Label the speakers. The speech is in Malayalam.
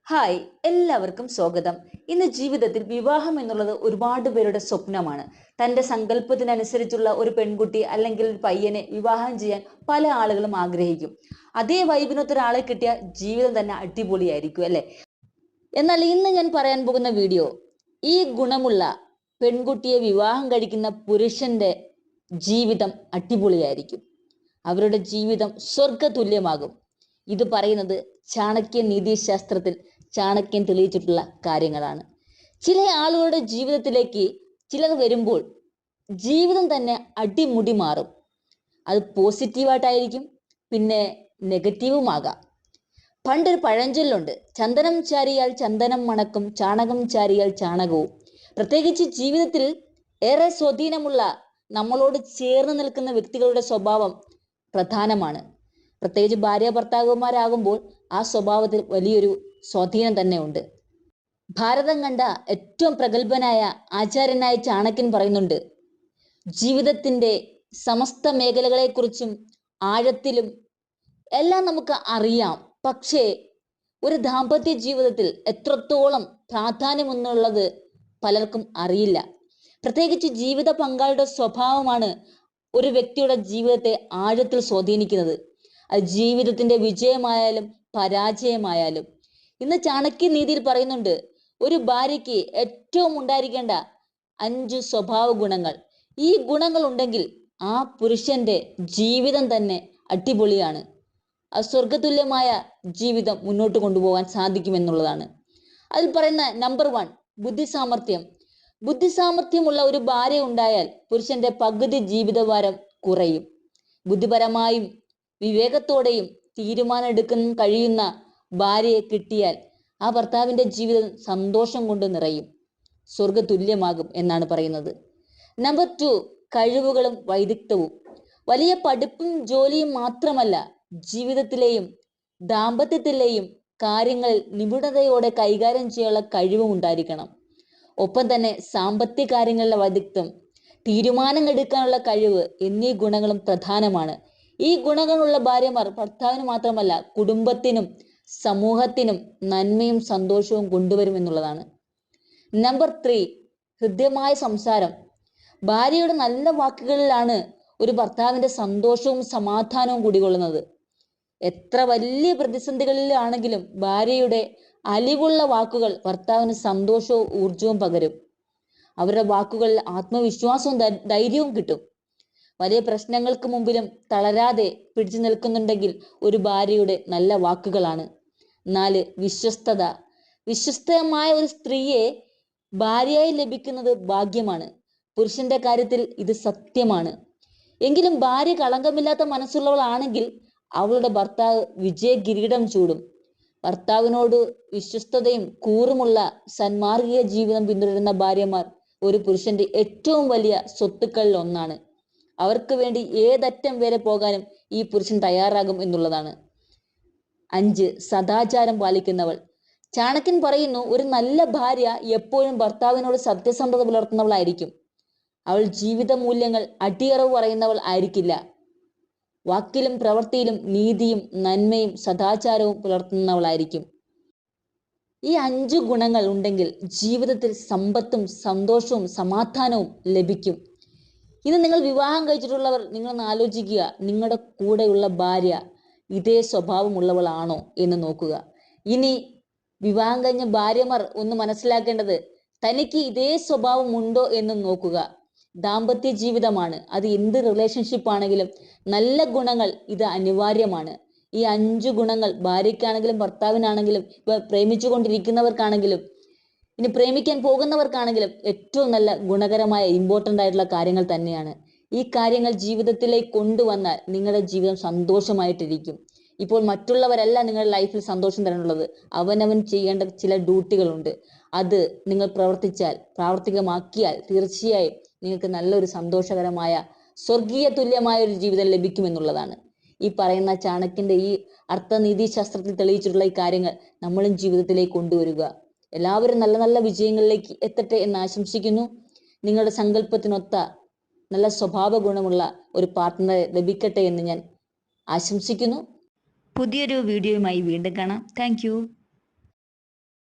Speaker 1: ഹായ്, എല്ലാവർക്കും സ്വാഗതം. ഇന്ന് ജീവിതത്തിൽ വിവാഹം എന്നുള്ളത് ഒരുപാട് പേരുടെ സ്വപ്നമാണ്. തൻ്റെ സങ്കല്പത്തിനനുസരിച്ചുള്ള ഒരു പെൺകുട്ടി അല്ലെങ്കിൽ ഒരു പയ്യനെ വിവാഹം ചെയ്യാൻ പല ആളുകളും ആഗ്രഹിക്കും. അതേ വൈബിനൊത്ത ഒരാളെ കിട്ടിയ ജീവിതം തന്നെ അടിപൊളിയായിരിക്കും അല്ലേ? എന്നാൽ ഇന്ന് ഞാൻ പറയാൻ പോകുന്ന വീഡിയോ ഈ ഗുണമുള്ള പെൺകുട്ടിയെ വിവാഹം കഴിക്കുന്ന പുരുഷന്റെ ജീവിതം അടിപൊളിയായിരിക്കും. അവരുടെ ജീവിതം സ്വർഗതുല്യമാകും. ഇത് പറയുന്നത് ചാണക്യ നീതിശാസ്ത്രത്തിൽ ചാണക്യൻ തെളിയിച്ചിട്ടുള്ള കാര്യങ്ങളാണ്. ചില ആളുകളുടെ ജീവിതത്തിലേക്ക് ചിലർ വരുമ്പോൾ ജീവിതം തന്നെ അടിമുടി മാറും. അത് പോസിറ്റീവായിട്ടായിരിക്കും, പിന്നെ നെഗറ്റീവുമാകാം. പണ്ടൊരു പഴഞ്ചൊല്ലുണ്ട്, ചന്ദനം ചാരിയാൽ ചന്ദനം മണക്കും, ചാണകം ചാരിയാൽ ചാണകവും. പ്രത്യേകിച്ച് ജീവിതത്തിൽ ഏറെ സ്വാധീനമുള്ള നമ്മളോട് ചേർന്ന് നിൽക്കുന്ന വ്യക്തികളുടെ സ്വഭാവം പ്രധാനമാണ്. പ്രത്യേകിച്ച് ഭാര്യ ഭർത്താക്കന്മാരാകുമ്പോൾ ആ സ്വഭാവത്തിൽ വലിയൊരു സ്വാധീനം തന്നെ ഉണ്ട്. ഭാരതം കണ്ട ഏറ്റവും പ്രഗത്ഭനായ ആചാര്യനായ ചാണക്യൻ പറയുന്നുണ്ട്, ജീവിതത്തിന്റെ സമസ്ത മേഖലകളെക്കുറിച്ചും ആഴത്തിലും എല്ലാം നമുക്ക് അറിയാം. പക്ഷേ ഒരു ദാമ്പത്യ ജീവിതത്തിൽ എത്രത്തോളം പ്രാധാന്യമെന്നുള്ളത് പലർക്കും അറിയില്ല. പ്രത്യേകിച്ച് ജീവിത പങ്കാളിയുടെ സ്വഭാവമാണ് ഒരു വ്യക്തിയുടെ ജീവിതത്തെ ആഴത്തിൽ സ്വാധീനിക്കുന്നത്. അത് ജീവിതത്തിന്റെ വിജയമായാലും പരാജയമായാലും. ഇന്ന് ചാണക്യ നീതിയിൽ പറയുന്നുണ്ട്, ഒരു ഭാര്യയ്ക്ക് ഏറ്റവും ഉണ്ടായിരിക്കേണ്ട 5 സ്വഭാവ ഗുണങ്ങൾ. ഈ ഗുണങ്ങൾ ഉണ്ടെങ്കിൽ ആ പുരുഷന്റെ ജീവിതം തന്നെ അടിപൊളിയാണ്. ആ സ്വർഗതുല്യമായ ജീവിതം മുന്നോട്ട് കൊണ്ടുപോകാൻ സാധിക്കുമെന്നുള്ളതാണ്. അതിൽ പറയുന്ന നമ്പർ 1, ബുദ്ധിസാമർഥ്യം. ബുദ്ധിസാമർഥ്യമുള്ള ഒരു ഭാര്യ ഉണ്ടായാൽ പുരുഷന്റെ പകുതി ജീവിതഭാരം കുറയും. ബുദ്ധിപരമായും വിവേകത്തോടെയും തീരുമാനം എടുക്കാൻ കഴിയുന്ന ഭാര്യയെ കിട്ടിയാൽ ആ ഭർത്താവിന്റെ ജീവിതം സന്തോഷം കൊണ്ട് നിറയും, സ്വർഗതുല്യമാകും എന്നാണ് പറയുന്നത്. നമ്പർ 2, കഴിവുകളും വൈദഗ്ധ്യവും. വലിയ പഠിപ്പും ജോലിയും മാത്രമല്ല, ജീവിതത്തിലെയും ദാമ്പത്യത്തിലെയും കാര്യങ്ങളിൽ നിപുണതയോടെ കൈകാര്യം ചെയ്യാനുള്ള കഴിവും ഉണ്ടായിരിക്കണം. ഒപ്പം തന്നെ സാമ്പത്തിക കാര്യങ്ങളിലെ വൈദഗ്ധ്യം, തീരുമാനങ്ങൾ എടുക്കാനുള്ള കഴിവ് എന്നീ ഗുണങ്ങളും പ്രധാനമാണ്. ഈ ഗുണങ്ങളുള്ള ഭാര്യമാർ ഭർത്താവിന് മാത്രമല്ല കുടുംബത്തിനും സമൂഹത്തിനും നന്മയും സന്തോഷവും കൊണ്ടുവരുമെന്നുള്ളതാണ്. നമ്പർ 3, ഹൃദ്യമായ സംസാരം. ഭാര്യയുടെ നല്ല വാക്കുകളിലാണ് ഒരു ഭർത്താവിന്റെ സന്തോഷവും സമാധാനവും കുടികൊള്ളുന്നത്. എത്ര വലിയ പ്രതിസന്ധികളിലാണെങ്കിലും ഭാര്യയുടെ അലിവുള്ള വാക്കുകൾ ഭർത്താവിന് സന്തോഷവും ഊർജവും പകരും. അവരുടെ വാക്കുകളിൽ ആത്മവിശ്വാസവും ധൈര്യവും കിട്ടും. വലിയ പ്രശ്നങ്ങൾക്ക് മുമ്പിലും തളരാതെ പിടിച്ചു നിൽക്കുന്നുണ്ടെങ്കിൽ ഒരു ഭാര്യയുടെ നല്ല വാക്കുകളാണ്. 4, വിശ്വസ്തത. വിശ്വസ്തമായ ഒരു സ്ത്രീയെ ഭാര്യയായി ലഭിക്കുന്നത് ഭാഗ്യമാണ്. പുരുഷന്റെ കാര്യത്തിൽ ഇത് സത്യമാണ്. എങ്കിലും ഭാര്യ കളങ്കമില്ലാത്ത മനസ്സുള്ളവളാണെങ്കിൽ അവളുടെ ഭർത്താവ് വിജയ കിരീടം ചൂടും. ഭർത്താവിനോട് വിശ്വസ്തതയും കൂറുമുള്ള സന്മാർഗിക ജീവിതം പിന്തുടരുന്ന ഭാര്യമാർ ഒരു പുരുഷന്റെ ഏറ്റവും വലിയ സ്വത്തുക്കളിൽ ഒന്നാണ്. അവർക്ക് വേണ്ടി ഏതറ്റം വരെ പോകാനും ഈ പുരുഷൻ തയ്യാറാകും എന്നുള്ളതാണ്. 5, സദാചാരം പാലിക്കുന്നവൾ. ചാണക്യൻ പറയുന്നു, ഒരു നല്ല ഭാര്യ എപ്പോഴും ഭർത്താവിനോട് സത്യസന്ധത പുലർത്തുന്നവളായിരിക്കും. അവൾ ജീവിത മൂല്യങ്ങൾ അടിയറവ് പറയുന്നവൾ ആയിരിക്കില്ല. വാക്കിലും പ്രവൃത്തിയിലും നീതിയും നന്മയും സദാചാരവും പുലർത്തുന്നവളായിരിക്കും. ഈ 5 ഗുണങ്ങൾ ഉണ്ടെങ്കിൽ ജീവിതത്തിൽ സമ്പത്തും സന്തോഷവും സമാധാനവും ലഭിക്കും. ഇത് നിങ്ങൾ വിവാഹം കഴിച്ചിട്ടുള്ളവർ നിങ്ങളൊന്ന് ആലോചിക്കുക, നിങ്ങളുടെ കൂടെയുള്ള ഭാര്യ ഇതേ സ്വഭാവമുള്ളവളാണോ എന്ന് നോക്കുക. ഇനി വിവാഹം കഴിഞ്ഞ ഭാര്യമാർ ഒന്ന് മനസ്സിലാക്കേണ്ടത്, തനിക്ക് ഇതേ സ്വഭാവം ഉണ്ടോ എന്ന് നോക്കുക. ദാമ്പത്യ ജീവിതമാണ്, അത് എന്ത് റിലേഷൻഷിപ്പ് ആണെങ്കിലും നല്ല ഗുണങ്ങൾ ഇത് അനിവാര്യമാണ്. ഈ 5 ഗുണങ്ങൾ ഭാര്യയ്ക്കാണെങ്കിലും ഭർത്താവിനാണെങ്കിലും പ്രേമിച്ചു കൊണ്ടിരിക്കുന്നവർക്കാണെങ്കിലും ഇനി പ്രേമിക്കാൻ പോകുന്നവർക്കാണെങ്കിലും ഏറ്റവും നല്ല ഗുണകരമായ ഇമ്പോർട്ടൻ്റ് ആയിട്ടുള്ള കാര്യങ്ങൾ തന്നെയാണ്. ഈ കാര്യങ്ങൾ ജീവിതത്തിലേക്ക് കൊണ്ടുവന്നാൽ നിങ്ങളുടെ ജീവിതം സന്തോഷമായിട്ടിരിക്കും. ഇപ്പോൾ മറ്റുള്ളവരല്ല നിങ്ങളുടെ ലൈഫിൽ സന്തോഷം തരാനുള്ളത്, അവനവൻ ചെയ്യേണ്ട ചില ഡ്യൂട്ടികളുണ്ട്. അത് നിങ്ങൾ പ്രാവർത്തികമാക്കിയാൽ തീർച്ചയായും നിങ്ങൾക്ക് നല്ലൊരു സന്തോഷകരമായ സ്വർഗീയ തുല്യമായ ഒരു ജീവിതം ലഭിക്കുമെന്നുള്ളതാണ്. ഈ പറയുന്ന ചാണക്യന്റെ ഈ അർത്ഥനീതി ശാസ്ത്രത്തിൽ തെളിയിച്ചിട്ടുള്ള ഈ കാര്യങ്ങൾ നമ്മളും ജീവിതത്തിലേക്ക് കൊണ്ടുവരിക. എല്ലാവരും നല്ല നല്ല വിജയങ്ങളിലേക്ക് എത്തട്ടെ എന്ന് ആശംസിക്കുന്നു. നിങ്ങളുടെ സങ്കല്പത്തിനൊത്ത നല്ല സ്വഭാവ ഗുണമുള്ള ഒരു പാർട്ട്ണറെ ലഭിക്കട്ടെ എന്ന് ഞാൻ ആശംസിക്കുന്നു. പുതിയൊരു വീഡിയോയുമായി വീണ്ടും കാണാം. താങ്ക്